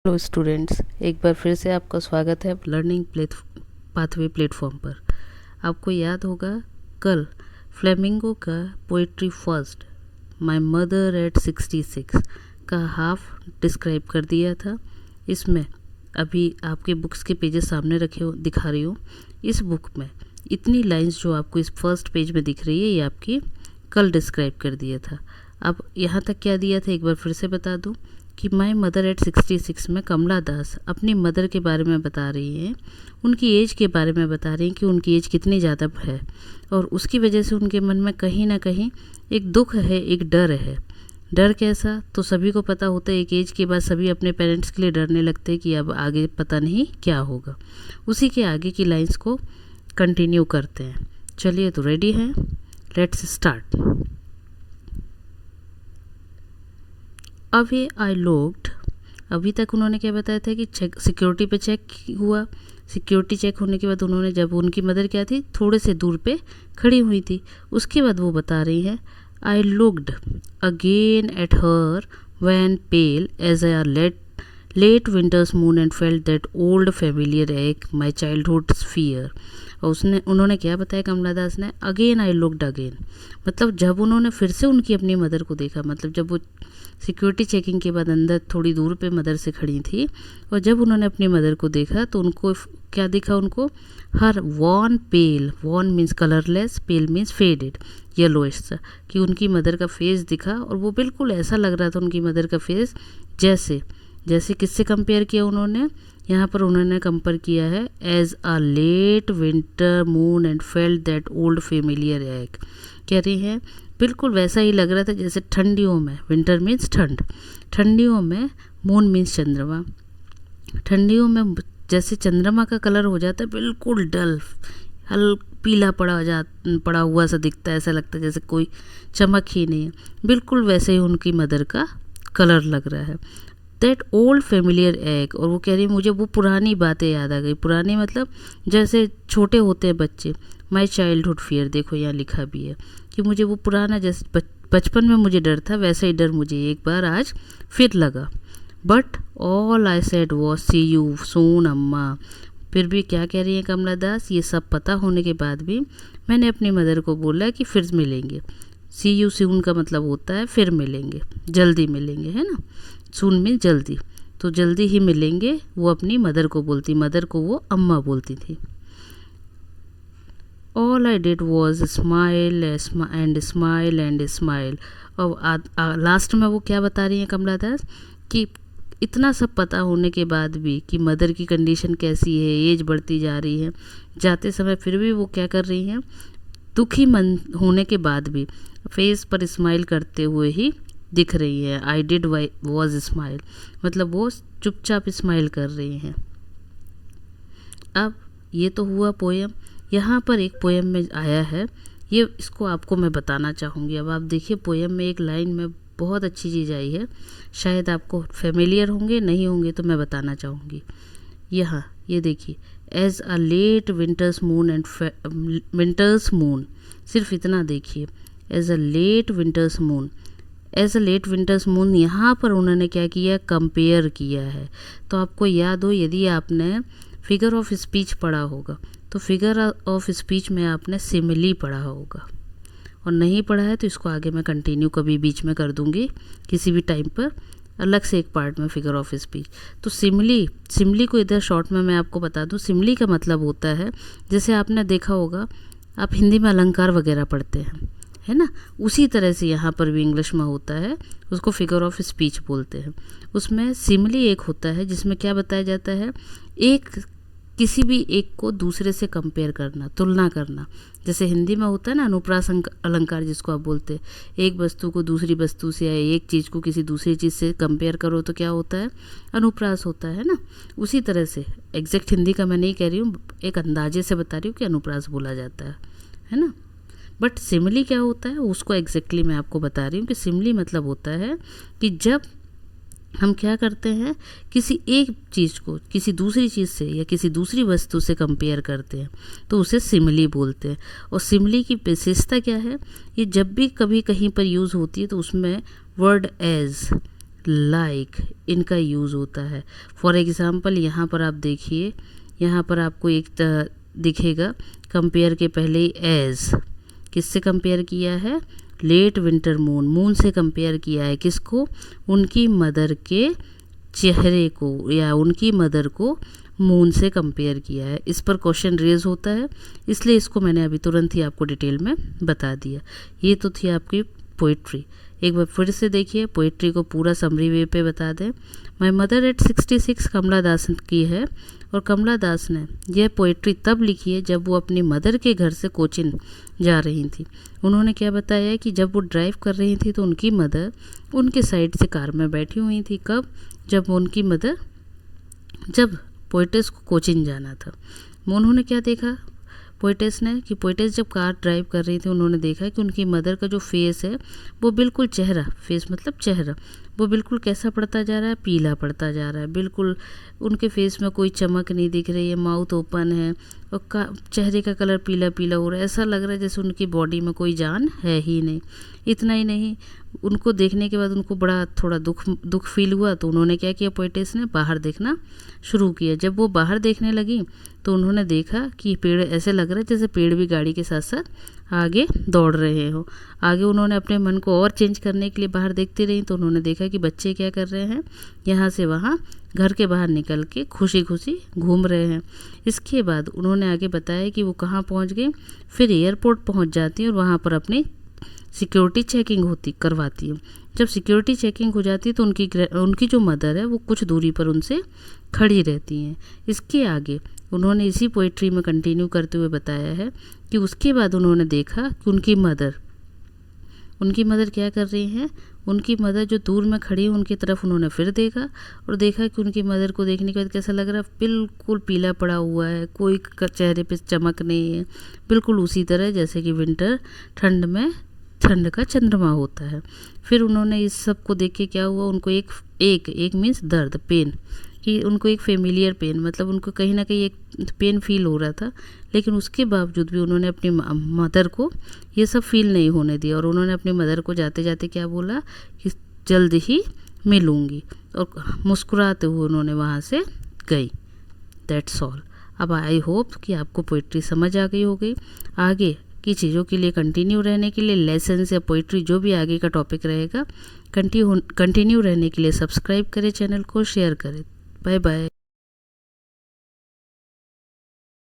Hello students, एक बार फिर से आपका स्वागत है लर्निंग पाथवे प्लेटफॉर्म पर। आपको याद होगा कल फ्लेमिंगो का poetry first my mother eight 66 का हाफ डिस्क्राइब कर दिया था। इसमें अभी आपके बुक्स के पेजेस सामने रखे हो दिखा रही हूँ। इस बुक में इतनी लाइंस जो आपको इस फर्स्ट पेज में दिख रही है ये आपकी कल डिस्क्राइब कर दिया था। अब यहाँ तक क्या दिया था एक बार फिर से बता दूँ कि माय मदर एट 66 में कमला दास अपनी मदर के बारे में बता रही हैं, उनकी एज के बारे में बता रही हैं कि उनकी एज कितनी ज़्यादा है और उसकी वजह से उनके मन में कहीं ना कहीं एक दुख है, एक डर है। डर कैसा तो सभी को पता होता है, एक एज के बाद सभी अपने पेरेंट्स के लिए डरने लगते हैं कि अब आगे पता नहीं क्या होगा। उसी के आगे की लाइंस को कंटिन्यू करते हैं। चलिए तो रेडी हैं, लेट्स स्टार्ट। अभी आई लुक्ड, अभी तक उन्होंने क्या बताया था कि सिक्योरिटी पे चेक हुआ। सिक्योरिटी चेक होने के बाद उन्होंने जब उनकी मदर क्या थी थोड़े से दूर पे खड़ी हुई थी, उसके बाद वो बता रही है I looked again at her when pale as I late winter's moon and felt that old familiar ache my childhood fear. और उन्होंने क्या बताया कमला दास ने, अगेन आई लुक्ड अगेन, मतलब जब उन्होंने फिर से उनकी अपनी मदर को देखा, मतलब जब वो सिक्योरिटी चेकिंग के बाद अंदर थोड़ी दूर पे मदर से खड़ी थी और जब उन्होंने अपनी मदर को देखा तो उनको क्या दिखा, उनको हर वॉन पेल, वॉन मीन्स कलरलेस, पेल मीन्स फेडेड, येलोइश सा, कि उनकी मदर का फेस दिखा और वो बिल्कुल ऐसा लग रहा था उनकी मदर का फेस जैसे किससे कंपेयर किया उन्होंने, यहाँ पर उन्होंने कंपेयर किया है as a late winter moon and felt that old familiar ache. कह रही हैं बिल्कुल वैसा ही लग रहा था जैसे ठंडियों में, विंटर मीन्स ठंड, ठंडियों में, मून मीन्स चंद्रमा, ठंडियों में जैसे चंद्रमा का कलर हो जाता है बिल्कुल डल, पीला पड़ा हुआ सा दिखता है, ऐसा लगता है जैसे कोई चमक ही नहीं है, बिल्कुल वैसे ही उनकी मदर का कलर लग रहा है। दैट ओल्ड फेमिलियर एग, और वो कह रही है मुझे वो पुरानी बातें याद आ गई। पुरानी मतलब जैसे छोटे होते हैं बच्चे, माई चाइल्डहुड फियर, देखो यहाँ लिखा भी है कि मुझे वो पुराना जैसे बचपन में मुझे डर था वैसा ही डर मुझे एक बार आज फिर लगा। But all I said was see you soon amma. फिर भी क्या कह रही है कमला दास, ये सब पता होने के बाद भी मैंने अपनी मदर को बोला कि फिर मिलेंगे। सी यू सून का मतलब होता है फिर मिलेंगे, जल्दी मिलेंगे, है ना। सून में जल्दी, तो जल्दी ही मिलेंगे वो अपनी मदर को बोलती, मदर को वो अम्मा बोलती थी। All I did was smile and smile and smile. और लास्ट में वो क्या बता रही हैं कमला दास कि इतना सब पता होने के बाद भी कि मदर की कंडीशन कैसी है, एज बढ़ती जा रही है, जाते समय फिर भी वो क्या कर रही हैं, दुखी मन होने के बाद भी फेस पर स्माइल करते हुए ही दिख रही है। आई डिड वॉज स्माइल, मतलब वो चुपचाप स्माइल कर रही हैं। अब ये तो हुआ पोएम। यहाँ पर एक पोएम में आया है, ये इसको आपको मैं बताना चाहूँगी। अब आप देखिए पोएम में एक लाइन में बहुत अच्छी चीज़ आई है, शायद आपको फेमिलियर होंगे, नहीं होंगे तो मैं बताना चाहूँगी। यहाँ ये देखिए, as a late winter's moon and winter's moon, सिर्फ इतना देखिए, as a late winter's moon, as a late winter's moon, यहाँ पर उन्होंने क्या किया, कंपेयर किया है। तो आपको याद हो, यदि आपने फिगर ऑफ स्पीच पढ़ा होगा तो फिगर ऑफ स्पीच में आपने सिमिली पढ़ा होगा, और नहीं पढ़ा है तो इसको आगे मैं कंटिन्यू कभी बीच में कर दूंगी किसी भी टाइम पर, अलग से एक पार्ट में फिगर ऑफ स्पीच। तो सिमिली को इधर शॉर्ट में मैं आपको बता दूं, सिमिली का मतलब होता है, जैसे आपने देखा होगा आप हिंदी में अलंकार वगैरह पढ़ते हैं, है ना, उसी तरह से यहाँ पर भी इंग्लिश में होता है, उसको फिगर ऑफ स्पीच बोलते हैं। उसमें सिमिली एक होता है जिसमें क्या बताया जाता है, एक किसी भी एक को दूसरे से कंपेयर करना, तुलना करना। जैसे हिंदी में होता है ना अनुप्रास अलंकार जिसको आप बोलते हैं, एक वस्तु को दूसरी वस्तु से या एक चीज़ को किसी दूसरी चीज़ से कंपेयर करो तो क्या होता है, अनुप्रास होता है ना। उसी तरह से एग्जैक्ट हिंदी का मैं नहीं कह रही हूँ, एक अंदाजे से बता रही हूँ कि अनुप्रास बोला जाता है ना। बट सिमिली क्या होता है उसको एग्जैक्टली मैं आपको बता रही हूँ कि सिमिली मतलब होता है कि जब हम क्या करते हैं, किसी एक चीज़ को किसी दूसरी चीज़ से या किसी दूसरी वस्तु से कंपेयर करते हैं तो उसे सिमिली बोलते हैं। और सिमिली की विशेषता क्या है, ये जब भी कभी कहीं पर यूज़ होती है तो उसमें वर्ड एज लाइक इनका यूज़ होता है। फॉर एग्ज़ाम्पल यहाँ पर आप देखिए, यहाँ पर आपको एक दिखेगा कंपेयर के पहले ही एज, किससे कंपेयर किया है? लेट विंटर मून, मून से कंपेयर किया है। किसको? उनकी मदर के चेहरे को या उनकी मदर को मून से कंपेयर किया है। इस पर क्वेश्चन रेज होता है, इसलिए इसको मैंने अभी तुरंत ही आपको डिटेल में बता दिया। ये तो थी आपकी पोइट्री। एक बार फिर से देखिए, पोइट्री को पूरा समरी वे पे बता दें। माय मदर एट 66 कमला दास की है, और कमला दास ने यह पोइट्री तब लिखी है जब वो अपनी मदर के घर से कोचिन जा रही थी। उन्होंने क्या बताया है कि जब वो ड्राइव कर रही थी तो उनकी मदर उनके साइड से कार में बैठी हुई थी। कब? जब उनकी मदर, जब पोइटेस को कोचिन जाना था। उन्होंने क्या देखा पोइटेस ने, कि पोइटेस जब कार ड्राइव कर रही थी उन्होंने देखा कि उनकी मदर का जो फेस है वो बिल्कुल चेहरा, फेस मतलब चेहरा, वो बिल्कुल कैसा पड़ता जा रहा है? पीला पड़ता जा रहा है। बिल्कुल उनके फेस में कोई चमक नहीं दिख रही है, माउथ ओपन है और चेहरे का कलर पीला पीला हो रहा है। ऐसा लग रहा है जैसे उनकी बॉडी में कोई जान है ही नहीं। इतना ही नहीं, उनको देखने के बाद उनको बड़ा थोड़ा दुख फील हुआ, तो उन्होंने क्या किया, पोइटेस ने बाहर देखना शुरू किया। जब वो बाहर देखने लगी तो उन्होंने देखा कि पेड़, ऐसे लग रहा है जैसे पेड़ भी गाड़ी के साथ साथ आगे दौड़ रहे हो। आगे उन्होंने अपने मन को और चेंज करने के लिए बाहर देखती रही, तो उन्होंने देखा कि बच्चे क्या कर रहे हैं, यहाँ से वहाँ घर के बाहर निकल के खुशी खुशी घूम रहे हैं। इसके बाद उन्होंने आगे बताया कि वो कहाँ पहुँच गई, फिर एयरपोर्ट पहुँच जाती है और वहाँ पर अपनी सिक्योरिटी चेकिंग करवाती है। जब सिक्योरिटी चेकिंग हो जाती है तो उनकी जो मदर है वो कुछ दूरी पर उनसे खड़ी रहती हैं। इसके आगे उन्होंने इसी पोइट्री में कंटिन्यू करते हुए बताया है कि उसके बाद उन्होंने देखा कि उनकी मदर क्या कर रही हैं। उनकी मदर जो दूर में खड़ी है उनकी तरफ उन्होंने फिर देखा और देखा कि उनकी मदर को देखने के बाद कैसा लग रहा है, बिल्कुल पीला पड़ा हुआ है, कोई चेहरे पे चमक नहीं है, बिल्कुल उसी तरह जैसे कि विंटर ठंड का चंद्रमा होता है। फिर उन्होंने इस सब को देख के क्या हुआ, उनको एक मीन्स दर्द, पेन, कि उनको एक फेमिलियर पेन, मतलब उनको कहीं ना कहीं एक पेन फील हो रहा था, लेकिन उसके बावजूद भी उन्होंने अपनी मदर को ये सब फील नहीं होने दिया और उन्होंने अपनी मदर को जाते जाते क्या बोला कि जल्द ही मिलूँगी, और मुस्कुराते हुए उन्होंने वहाँ से गई। That's all. अब आई होप कि आपको पोइट्री समझ आ गई होगी। आगे की चीज़ों के लिए कंटिन्यू रहने के लिए, लेसन या पोइट्री जो भी आगे का टॉपिक रहेगा, कंटिन्यू रहने के लिए सब्सक्राइब करें चैनल को, शेयर करें। Bye bye.